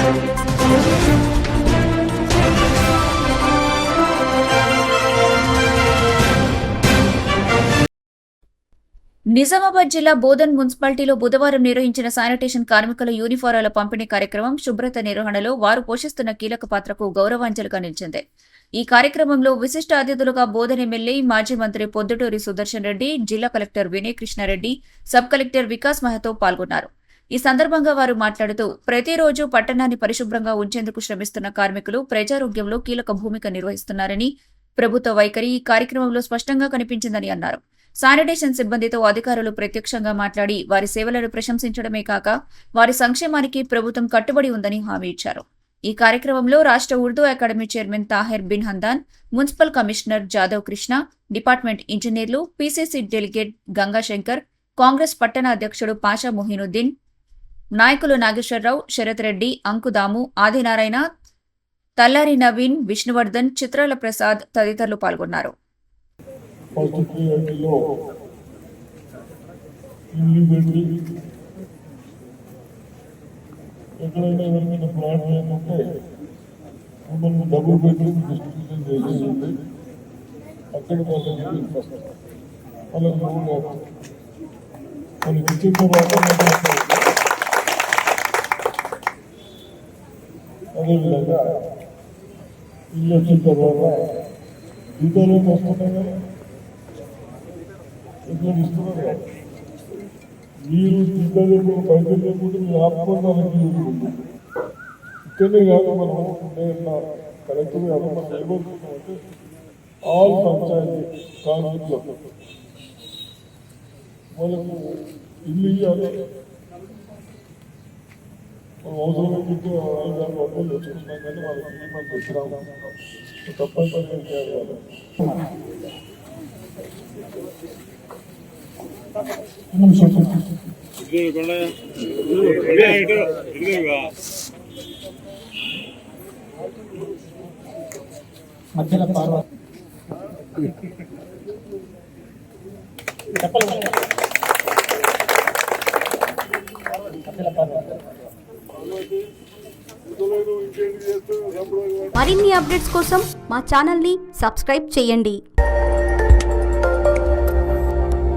నిజామాబాద్ జిల్లా బోధన్ మున్సిపాలిటీలో బుధవారం నిర్వహించిన శానిటేషన్ కార్మికుల యూనిఫారాల పంపిణీ కార్యక్రమం శుభ్రత నిర్వహణలో వారు పోషిస్తున్న కీలక పాత్రకు గౌరవాంజలిగా నిలిచింది. ఈ కార్యక్రమంలో విశిష్ట అతిథులుగా బోధన్ ఎమ్మెల్యే మాజీ మంత్రి పొద్దుటూరి సుదర్శన్ రెడ్డి, జిల్లా collector Vinay Krishna Reddy, sub collector Vikas Mahato పాల్గొన్నారు. ఈ సందర్భంగా వారు మాట్లాడుతూ ప్రతిరోజు పట్టణాన్ని పరిశుభ్రంగా ఉంచేందుకు శ్రమిస్తున్న కార్మికులు ప్రజారోగ్యంలో కీలక భూమిక నిర్వహిస్తున్నారని, ప్రభుత్వ వైఖరి ఈ కార్యక్రమంలో స్పష్టంగా కనిపించిందని అన్నారు. శానిటేషన్ సిబ్బందితో అధికారులు ప్రత్యక్షంగా మాట్లాడి వారి సేవలను ప్రశంసించడమే కాక వారి సంక్షేమానికి ప్రభుత్వం కట్టుబడి ఉందని హామీ ఇచ్చారు. ఈ కార్యక్రమంలో రాష్ట్ర Urdu academy chairman Tahir bin Hamdan, municipal commissioner Jadhav Krishna, department ఇంజనీర్లు, పీసీసీ డెలిగేట్ గంగాశంకర్, కాంగ్రెస్ పట్టణ అధ్యక్షుడు పాషా మొహినుద్దీన్, నాయకులు నాగేశ్వరరావు, శరత్ రెడ్డి, అంకుదాము, ఆదినారాయణ, తల్లారి నవీన్, విష్ణువర్ధన్, చిత్రాల ప్రసాద్ తదితరులు పాల్గొన్నారు. ఎక్కడైనా ఎవరికైనా ప్లాట్ లేకుంటే మమ్మల్ని డబుల్ బెడ్రూమ్ డిస్ట్రిబ్యూషన్ చేసేది అక్కడ వాళ్ళకి వాళ్ళకి ఇచ్చిన తర్వాత అదేవిధంగా ఇల్లు వచ్చిన తర్వాత జీతాలు వస్తున్నాయి కదా, ఎక్కడ ఇస్తున్నారు కదా, మీరు జీతాలు పైసలు లేకుంటే మీరు ఆత్మదానికి ఇక్కడనే కాదు. మనం కరెక్ట్గా కాదు, మనం ఏమనుకుంటామంటే ఆల్ పంచాయతీ కార్మికులు వాళ్ళకు ఇల్లు ఇవ్వాలి. మనం అవసరమైతే 5-6 వందలు తెచ్చుకున్నాం కానీ వాళ్ళకి ఇల్లు మనం తెచ్చిరాము, తప్పనిసరిగా చేయాలి. మధ్యలో పార్వ మరిన్ని అప్డేట్స్ కోసం మా ఛానల్ని సబ్స్క్రైబ్ చేయండి.